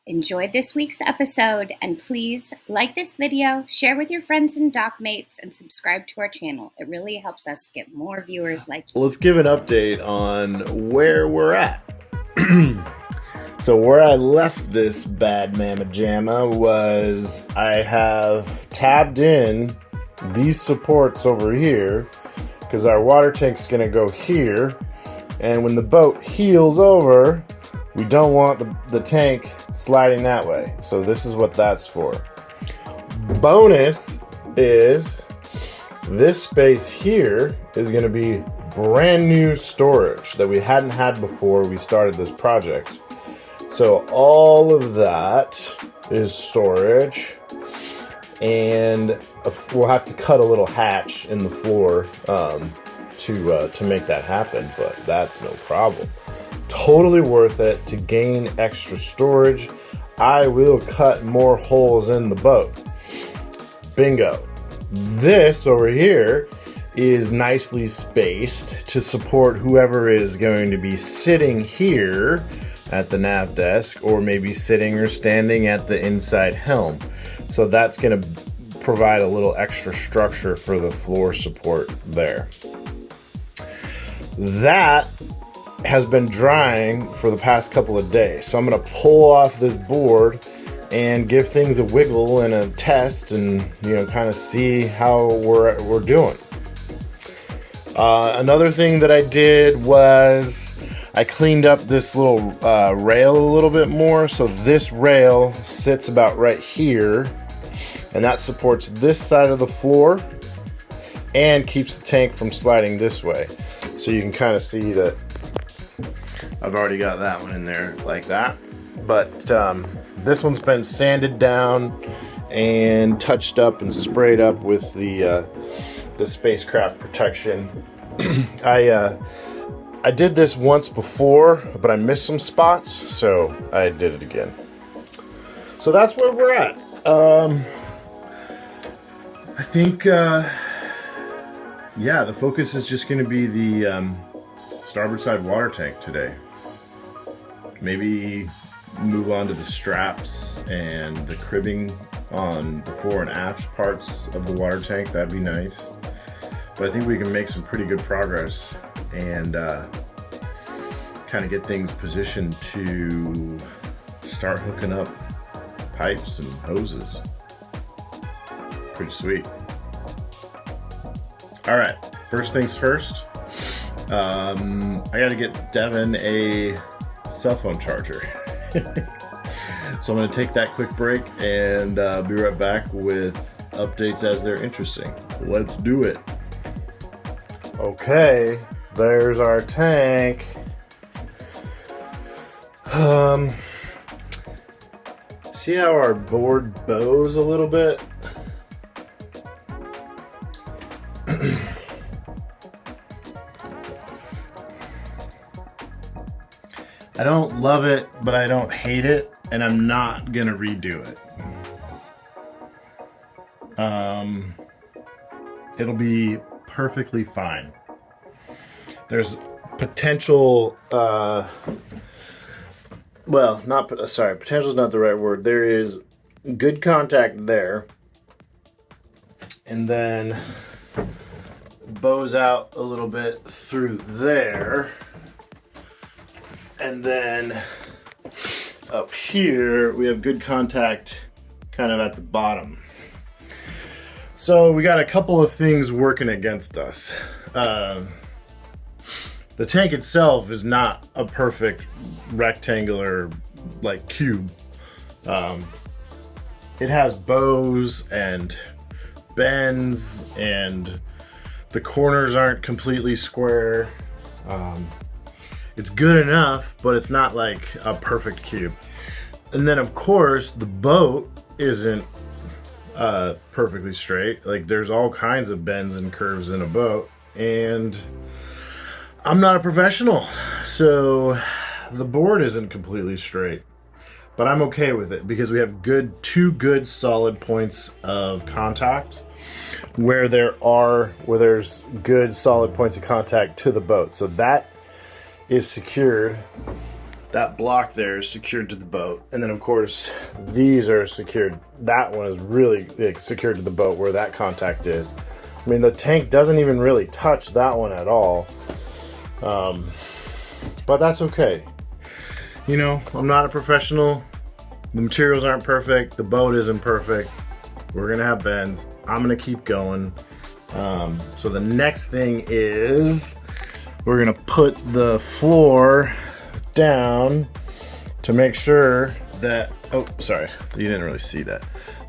enjoyed this week's episode, and please like this video, share with your friends and dock mates, and subscribe to our channel. It really helps us get more viewers like you. Let's give an update on where we're at. So where I left this bad mamma jamma was I have tabbed in these supports over here because our water tank's gonna go here, and when the boat heels over, we don't want the tank sliding that way. So this is what that's for. Bonus is this space here is gonna be brand new storage that we hadn't had before we started this project. So all of that is storage, and we'll have to cut a little hatch in the floor to make that happen, but that's no problem. Totally worth it to gain extra storage. I will cut more holes in the boat. Bingo. This over here is nicely spaced to support whoever is going to be sitting here at the nav desk, or maybe sitting or standing at the inside helm. So that's going to provide a little extra structure for the floor support there. That has been drying for the past couple of days. So I'm going to pull off this board and give things a wiggle and a test, and kind of see how we're doing. Another thing that I did was I cleaned up this little rail a little bit more. So this rail sits about right here, and that supports this side of the floor and keeps the tank from sliding this way. So you can kind of see that I've already got that one in there like that. But this one's been sanded down and touched up and sprayed up with the spacecraft protection. I did this once before, but I missed some spots, so I did it again. So that's where we're at. I think, yeah, the focus is just going to be the starboard side water tank today. Maybe move on to the straps and the cribbing on the fore and aft parts of the water tank. That'd be nice. But I think we can make some pretty good progress and kind of get things positioned to start hooking up pipes and hoses. Pretty sweet. All right, first things first. I got to get Devin a cell phone charger. So I'm going to take that quick break and be right back with updates as they're interesting. Let's do it. Okay, there's our tank. See how our board bows a little bit? I don't love it, but I don't hate it, and I'm not gonna redo it. It'll be perfectly fine. There's potential, potential is not the right word. There is good contact there, and then bows out a little bit through there, and then up here we have good contact kind of at the bottom. So we got a couple of things working against us. The tank itself is not a perfect rectangular like cube. It has bows and bends, and the corners aren't completely square. It's good enough, but it's not like a perfect cube. And then of course the boat isn't perfectly straight. Like, there's all kinds of bends and curves in a boat, and I'm not a professional, so the board isn't completely straight. But I'm okay with it because we have two good solid points of contact where there's good solid points of contact to the boat. So that is secured. That block there is secured to the boat. And then of course, these are secured. That one is really secured to the boat where that contact is. I mean, the tank doesn't even really touch that one at all. But that's okay. You know, I'm not a professional. The materials aren't perfect. The boat isn't perfect. We're gonna have bends. I'm gonna keep going. So the next thing is we're gonna put the floor down to make sure that, oh, sorry, you didn't really see that.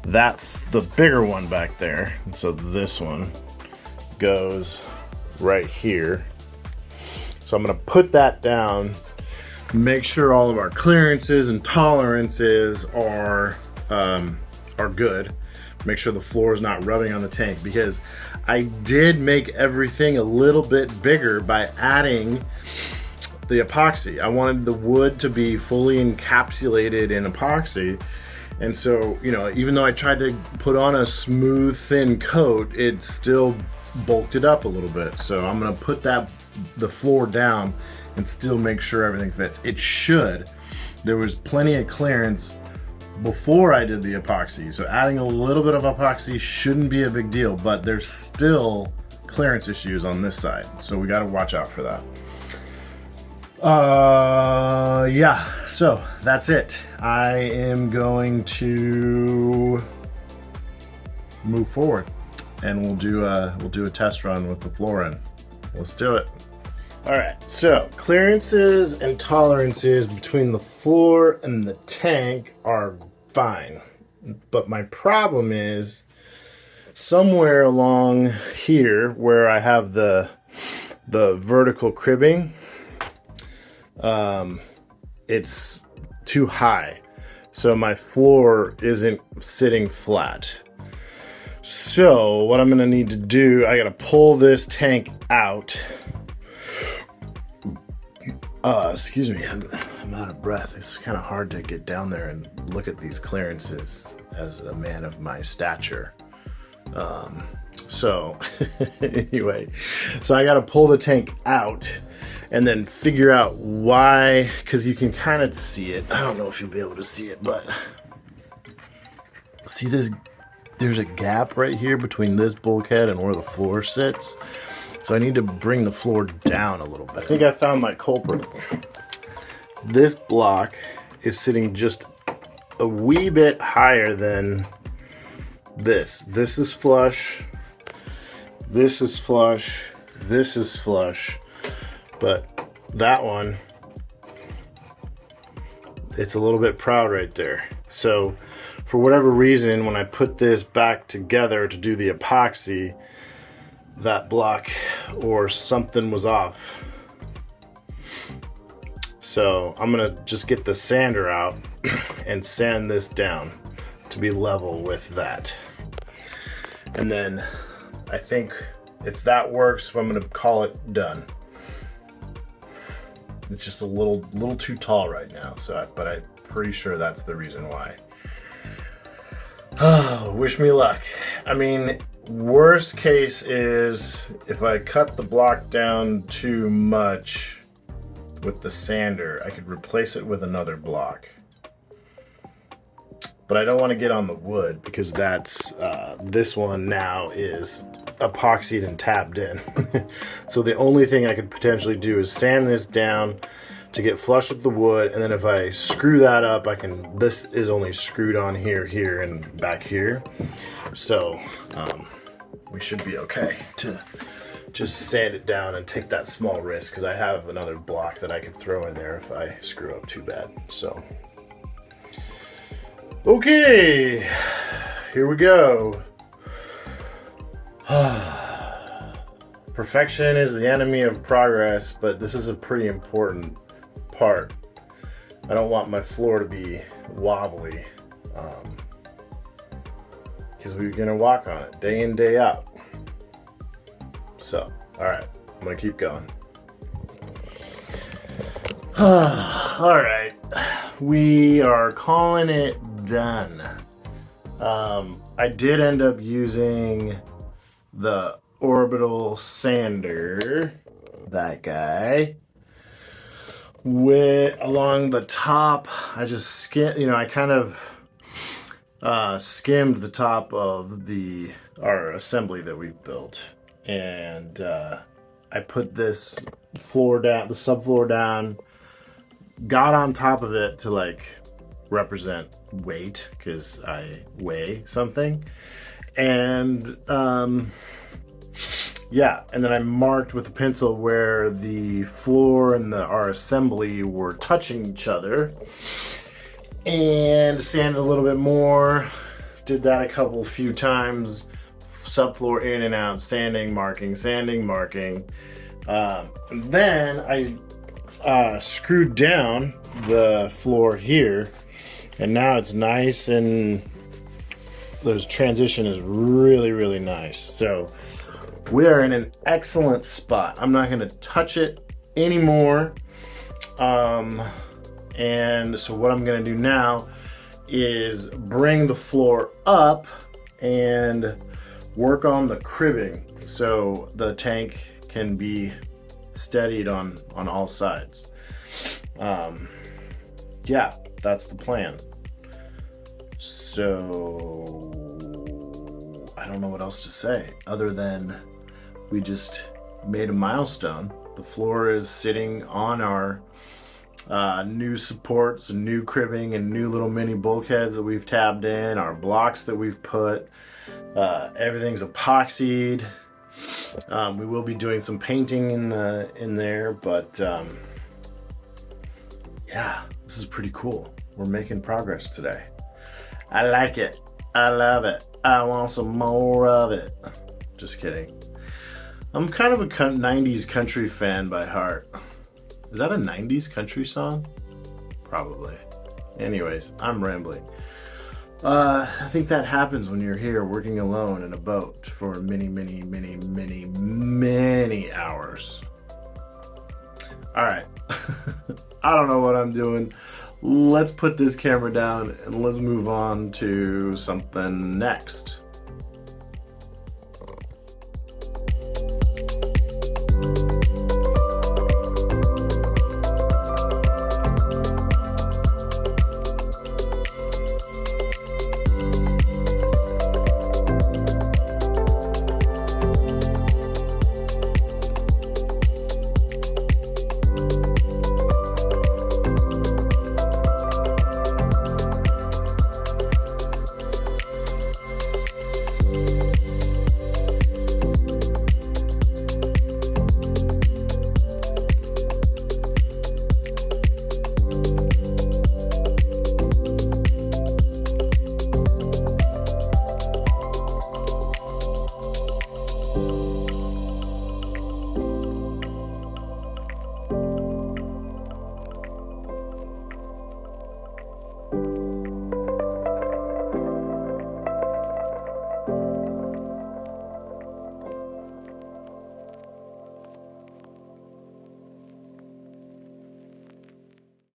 That's the bigger one back there. And so this one goes right here. So I'm gonna put that down, make sure all of our clearances and tolerances are good. Make sure the floor is not rubbing on the tank, because I did make everything a little bit bigger by adding the epoxy. I wanted the wood to be fully encapsulated in epoxy. And so, you know, even though I tried to put on a smooth, thin coat, it still bulked it up a little bit. So I'm gonna put the floor down and still make sure everything fits. It should. There was plenty of clearance before I did the epoxy. So adding a little bit of epoxy shouldn't be a big deal, but there's still clearance issues on this side. So we gotta watch out for that. Yeah, so that's it. I am going to move forward and we'll do a test run with the floor in. Let's do it. All right, so clearances and tolerances between the floor and the tank are fine. But my problem is somewhere along here where I have the vertical cribbing, it's too high. So my floor isn't sitting flat. So what I'm gonna need to do, I gotta pull this tank out. Excuse me, I'm out of breath. It's kind of hard to get down there and look at these clearances as a man of my stature. So anyway, so I gotta pull the tank out and then figure out why, because you can kind of see it. I don't know if you'll be able to see it, but see this, there's a gap right here between this bulkhead and where the floor sits. So I need to bring the floor down a little bit. I think I found my culprit. This block is sitting just a wee bit higher than this. This is flush. This is flush. This is flush. But that one, it's a little bit proud right there. So for whatever reason, when I put this back together to do the epoxy, that block or something was off. So I'm gonna just get the sander out and sand this down to be level with that. And then I think if that works, I'm gonna call it done. It's just a little too tall right now, so but I'm pretty sure that's the reason why. Oh, wish me luck. I mean, worst case is if I cut the block down too much with the sander, I could replace it with another block. But I don't want to get on the wood because that's, this one now is epoxied and tabbed in. So the only thing I could potentially do is sand this down to get flush with the wood, and then if I screw that up, I can, this is only screwed on here, here, and back here. So we should be okay to just sand it down and take that small risk, because I have another block that I could throw in there if I screw up too bad. So okay, here we go. Perfection is the enemy of progress, but this is a pretty important part. I don't want my floor to be wobbly, because we're gonna walk on it day in, day out. So, all right, I'm gonna keep going. All right, we are calling it done. I did end up using the orbital sander, that guy. along the top, I just skimmed, I kind of skimmed the top of our assembly that we built, and I put this floor down, the subfloor down, got on top of it to like represent weight because I weigh something, and yeah, and then I marked with a pencil where the floor and our assembly were touching each other, and sanded a little bit more. Did that a few times. Subfloor in and out, sanding, marking, sanding, marking. Then I screwed down the floor here, and now it's nice, and the transition is really, really nice. So we are in an excellent spot. I'm not going to touch it anymore. And so what I'm going to do now is bring the floor up and work on the cribbing so the tank can be steadied on all sides. Yeah, that's the plan. So I don't know what else to say other than we just made a milestone. The floor is sitting on our new supports, new cribbing, and new little mini bulkheads that we've tabbed in, our blocks that we've put. Everything's epoxied. We will be doing some painting in there, but yeah, this is pretty cool. We're making progress today. I like it. I love it. I want some more of it. Just kidding. I'm kind of a 90s country fan by heart. Is that a 90s country song? Probably. Anyways, I'm rambling. I think that happens when you're here working alone in a boat for many, many, many, many, many hours. All right. I don't know what I'm doing. Let's put this camera down and let's move on to something next.